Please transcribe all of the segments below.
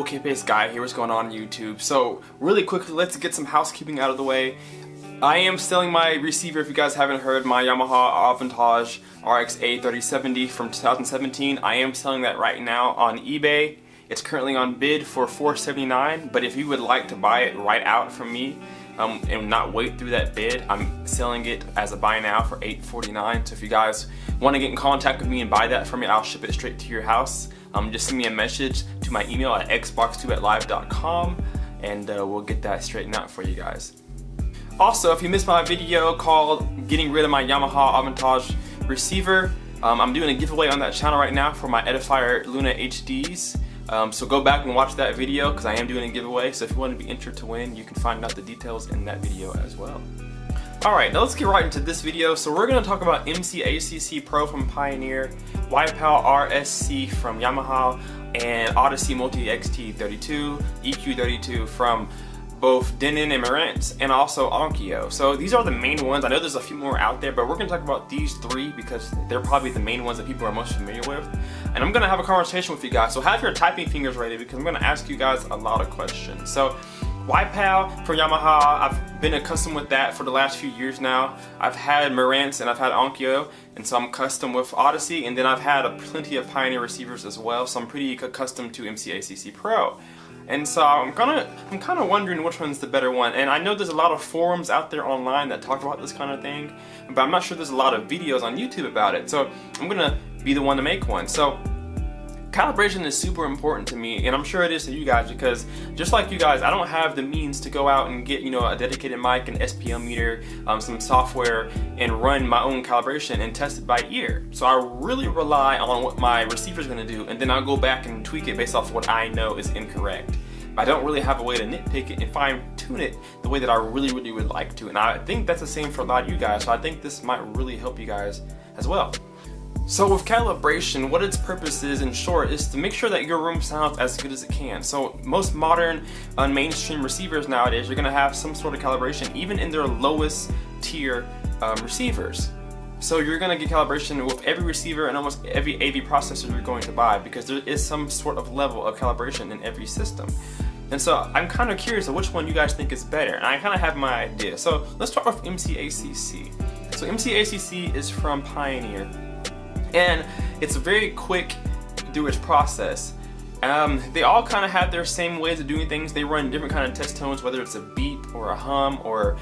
Kpaceguy here. What's going on YouTube? So really quickly, let's get some housekeeping out of the way. I am selling my receiver, if you guys haven't heard, my Yamaha YPAO RX A3070 from 2017. I am selling that right now on eBay. It's currently on bid for $479, but if you would like to buy it right out from me and not wait through that bid, I'm selling it as a buy now for $849. So if you guys want to get in contact with me and buy that from me, I'll ship it straight to your house. Just send me a message to my email at xbox2@live.com and we'll get that straightened out for you guys. Also, if you missed my video called Getting Rid of My Yamaha YPAO Receiver, I'm doing a giveaway on that channel right now for my Edifier Luna HDs. So go back and watch that video because I am doing a giveaway. So if you want to be entered to win, you can find out the details in that video as well. Alright, now let's get right into this video. So we're going to talk about MCACC Pro from Pioneer, YPAO R.S.C from Yamaha, and AUDYSSEY MULTIEQ XT32, EQ32 from both Denon and Marantz, and also Onkyo. So these are the main ones. I know there's a few more out there, but we're going to talk about these three because they're probably the main ones that people are most familiar with. And I'm going to have a conversation with you guys, so have your typing fingers ready because I'm going to ask you guys a lot of questions. So YPAO from Yamaha, I've been accustomed with that for the last few years now. I've had Marantz and I've had Onkyo, and so I'm custom with AUDYSSEY, and then I've had plenty of Pioneer receivers as well, so I'm pretty accustomed to MCACC Pro. And so I'm kind of wondering which one's the better one. And I know there's a lot of forums out there online that talk about this kind of thing, but I'm not sure there's a lot of videos on YouTube about it. So I'm gonna be the one to make one. So calibration is super important to me, and I'm sure it is to you guys because just like you guys, I don't have the means to go out and get, you know, a dedicated mic, an SPM meter, some software, and run my own calibration and test it by ear. So I really rely on what my receiver's gonna do, and then I'll go back and tweak it based off what I know is incorrect. I don't really have a way to nitpick it and fine tune it the way that I really would like to, and I think that's the same for a lot of you guys, so I think this might really help you guys as well. So with calibration, what its purpose is, in short, is to make sure that your room sounds as good as it can. So most modern mainstream receivers nowadays are going to have some sort of calibration, even in their lowest tier receivers. So you're going to get calibration with every receiver and almost every AV processor you're going to buy because there is some sort of level of calibration in every system. And so I'm kind of curious of which one you guys think is better, and I kind of have my idea. So let's start with MCACC. So MCACC is from Pioneer, and it's very quick through its process. They all kind of have their same ways of doing things. They run different kind of test tones, whether it's a beep or a hum or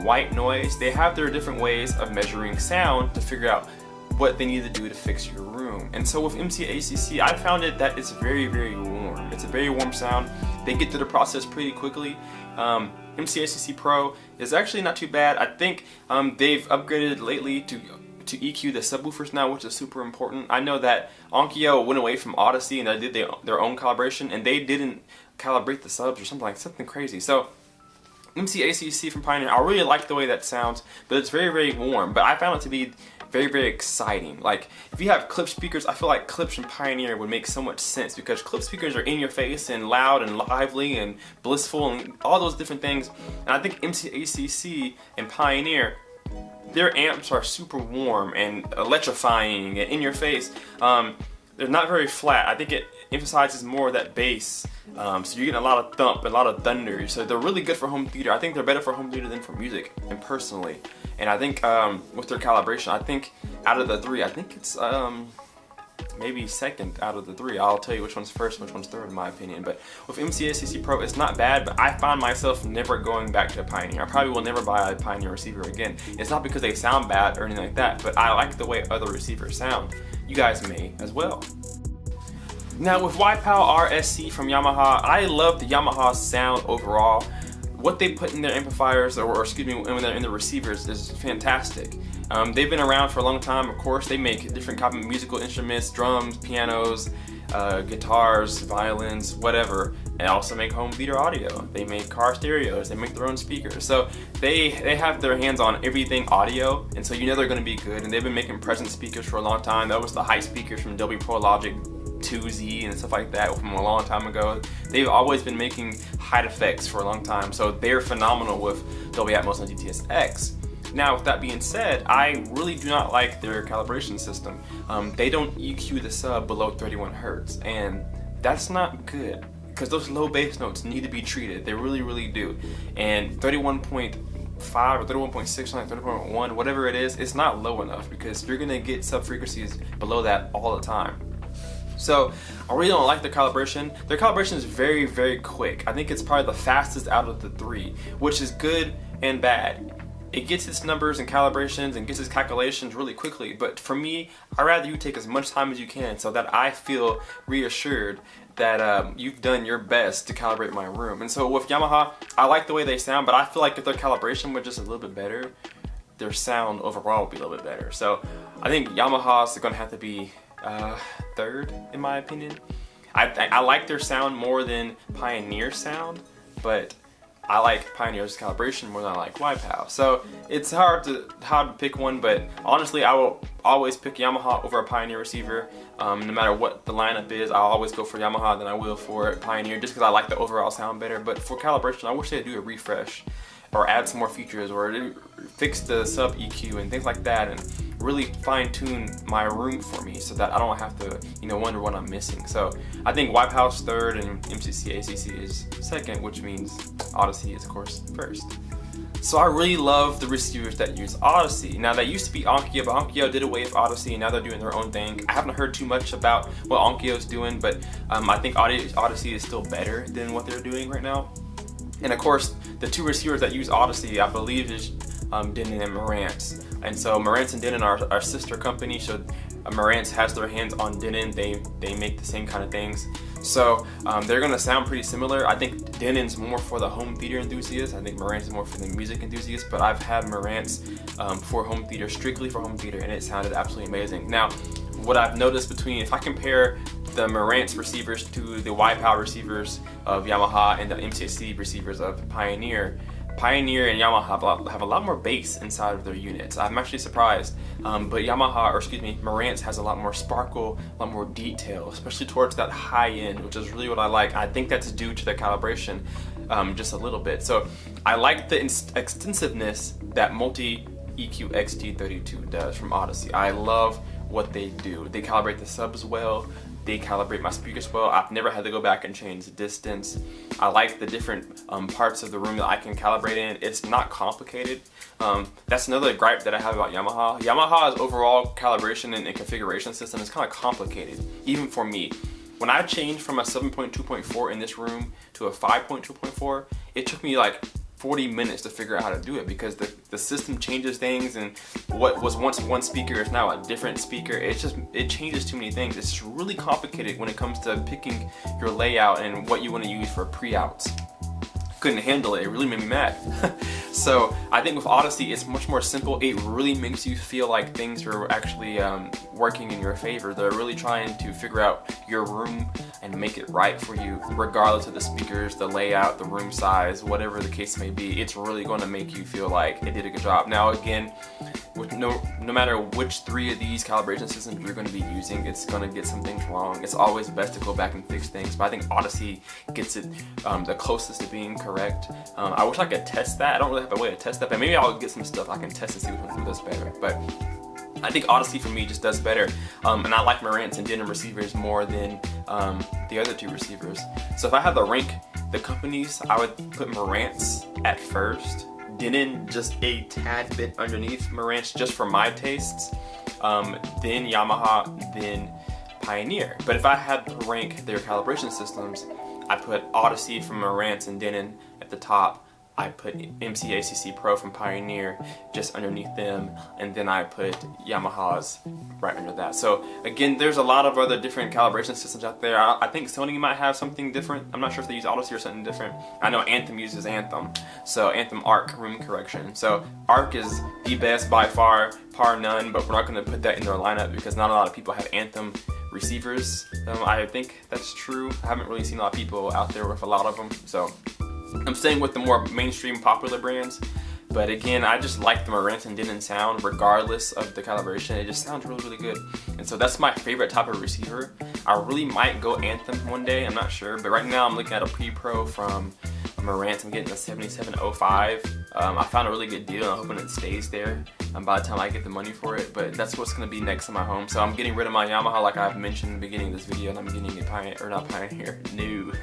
white noise. They have their different ways of measuring sound to figure out what they need to do to fix your room. And so with MCACC, I found it that it's very warm. It's a very warm sound. They get through the process pretty quickly. MCACC Pro is actually not too bad. I think they've upgraded lately to EQ the subwoofers now, which is super important. I know that Onkyo went away from AUDYSSEY and they did their own calibration, and they didn't calibrate the subs or something crazy. So MCACC from Pioneer, I really like the way that sounds, but it's very warm. But I found it to be very exciting. Like if you have clip speakers, I feel like clips from Pioneer would make so much sense because clip speakers are in your face and loud and lively and blissful and all those different things. And I think MCACC and Pioneer, their amps are super warm and electrifying and in your face. They're not very flat. I think it emphasizes more of that bass. So you're getting a lot of thump and a lot of thunder. So they're really good for home theater. I think they're better for home theater than for music, and personally. And I think with their calibration, I think out of the three, I think it's maybe second out of the three. I'll tell you which one's first and which one's third in my opinion. But with MCACC Pro, it's not bad, but I found myself never going back to a Pioneer. I probably will never buy a Pioneer receiver again. It's not because they sound bad or anything like that, but I like the way other receivers sound. You guys may as well. Now with YPAO R.S.C from Yamaha, I love the Yamaha sound overall. What they put in their amplifiers, or excuse me, when they're in the receivers, is fantastic. They've been around for a long time, of course. They make different type of musical instruments, drums, pianos, guitars, violins, whatever. They also make home theater audio. They make car stereos. They make their own speakers. So they have their hands on everything audio, and so you know they're going to be good. And they've been making present speakers for a long time. That was the hype speakers from Dolby Pro Logic 2Z and stuff like that from a long time ago. They've always been making height effects for a long time, so they're phenomenal with Dolby Atmos and DTS-X. Now, with that being said, I really do not like their calibration system. They don't EQ the sub below 31 Hz, and that's not good. because those low bass notes need to be treated. They really do. And 31.5 or 31.6, like 30.1, whatever it is, it's not low enough because you're gonna get sub frequencies below that all the time. So I really don't like their calibration. Their calibration is very quick. I think it's probably the fastest out of the three, which is good and bad. It gets its numbers and calibrations and gets its calculations really quickly, but for me, I'd rather you take as much time as you can so that I feel reassured that you've done your best to calibrate my room. And so with Yamaha, I like the way they sound, but I feel like if their calibration was just a little bit better, their sound overall would be a little bit better. So I think Yamaha's gonna have to be third in my opinion. I like their sound more than Pioneer's sound, but I like Pioneer's calibration more than I like YPAO. So it's hard to pick one, but honestly I will always pick Yamaha over a Pioneer receiver. No matter what the lineup is, I'll always go for Yamaha than I will for Pioneer, just because I like the overall sound better. But for calibration, I wish they'd do a refresh or add some more features or fix the sub EQ and things like that, and really fine-tune my room for me so that I don't have to, wonder what I'm missing. So I think YPAO's third and MCACC is second, which means Odyssey is of course first. So I really love the receivers that use Odyssey. Now that used to be Onkyo, but Onkyo did away with Odyssey and now they're doing their own thing. I haven't heard too much about what Onkyo's doing, but I think Odyssey is still better than what they're doing right now. And of course, the two receivers that use Odyssey, I believe, is Denon and Marantz. And so Marantz and Denon are our sister company, so Marantz has their hands on Denon. They make the same kind of things. So they're gonna sound pretty similar. I think Denon's more for the home theater enthusiasts. I think Marantz is more for the music enthusiasts, but I've had Marantz for home theater, strictly for home theater, and it sounded absolutely amazing. Now, what I've noticed if I compare the Marantz receivers to the YPAO receivers of Yamaha and the MCACC receivers of Pioneer and Yamaha have a lot more bass inside of their units. I'm actually surprised, but Marantz has a lot more sparkle, a lot more detail, especially towards that high end, which is really what I like. I think that's due to the calibration just a little bit. So I like the extensiveness that MCACC XT32 does from Odyssey. I love what they do. They calibrate the subs well. They calibrate my speakers well. I've never had to go back and change the distance. I like the different parts of the room that I can calibrate in. It's not complicated. That's another gripe that I have about Yamaha. Yamaha's overall calibration and configuration system is kind of complicated, even for me. When I changed from a 7.2.4 in this room to a 5.2.4, it took me like 40 minutes to figure out how to do it because the system changes things, and what was once one speaker is now a different speaker. It changes too many things. It's really complicated when it comes to picking your layout and what you want to use for pre-outs. Couldn't handle it. It really made me mad. So I think with Odyssey, it's much more simple. It really makes you feel like things are actually working in your favor. They're really trying to figure out your room and make it right for you, regardless of the speakers, the layout, the room size, whatever the case may be. It's really going to make you feel like they did a good job. Now again, with no matter which three of these calibration systems you're going to be using, it's going to get some things wrong. It's always best to go back and fix things, but I think Odyssey gets it the closest to being correct. I wish I could test that. I don't really have a way to test that, but maybe I'll get some stuff I can test and see which one does better. But I think Odyssey for me just does better, and I like Marantz and Denon receivers more than the other two receivers. So if I had to rank the companies, I would put Marantz at first, Denon just a tad bit underneath Marantz just for my tastes, then Yamaha, then Pioneer. But if I had to rank their calibration systems, I put Odyssey from Marantz and Denon at the top. I put MCACC Pro from Pioneer just underneath them, and then I put Yamaha's right under that. So again, there's a lot of other different calibration systems out there. I think Sony might have something different. I'm not sure if they use Odyssey or something different. I know Anthem uses Anthem, so Anthem ARC room correction. So ARC is the best by far, par none, but we're not going to put that in their lineup because not a lot of people have Anthem receivers. I think that's true. I haven't really seen a lot of people out there with a lot of them, so I'm staying with the more mainstream popular brands. But again, I just like the Marantz and Denon sound regardless of the calibration. It just sounds really good. And so that's my favorite type of receiver. I really might go Anthem one day, I'm not sure, but right now I'm looking at a pre-pro from Marantz. I'm getting a 7705. I found a really good deal and I'm hoping it stays there. by the time I get the money for it, but that's what's going to be next in my home. So I'm getting rid of my Yamaha like I've mentioned in the beginning of this video, and I'm getting a Pioneer, or not Pioneer, new,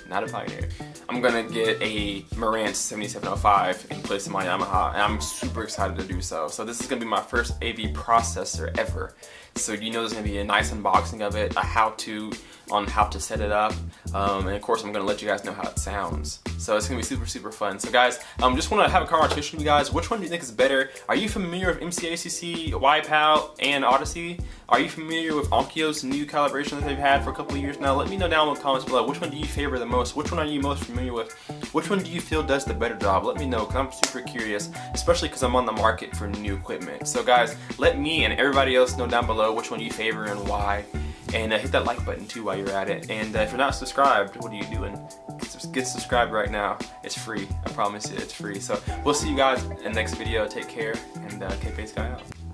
not a Pioneer. I'm going to get a Marantz 7705 in place of my Yamaha, and I'm super excited to do so. So this is going to be my first AV processor ever. So you know there's going to be a nice unboxing of it, a how-to on how to set it up, and of course I'm going to let you guys know how it sounds. So it's going to be super fun. So guys, just want to have a conversation with you guys. Which one do you think is better? Are you familiar with MCACC, YPAO, and AUDYSSEY? Are you familiar with Onkyo's new calibration that they've had for a couple of years now? Let me know down in the comments below. Which one do you favor the most? Which one are you most familiar with? Which one do you feel does the better job? Let me know, because I'm super curious, especially because I'm on the market for new equipment. So guys, let me and everybody else know down below which one you favor and why. And hit that like button too while you're at it. And if you're not subscribed, what are you doing? Get subscribed right now. It's free. I promise you, it's free. So we'll see you guys in the next video. Take care, and Kpaceguy out.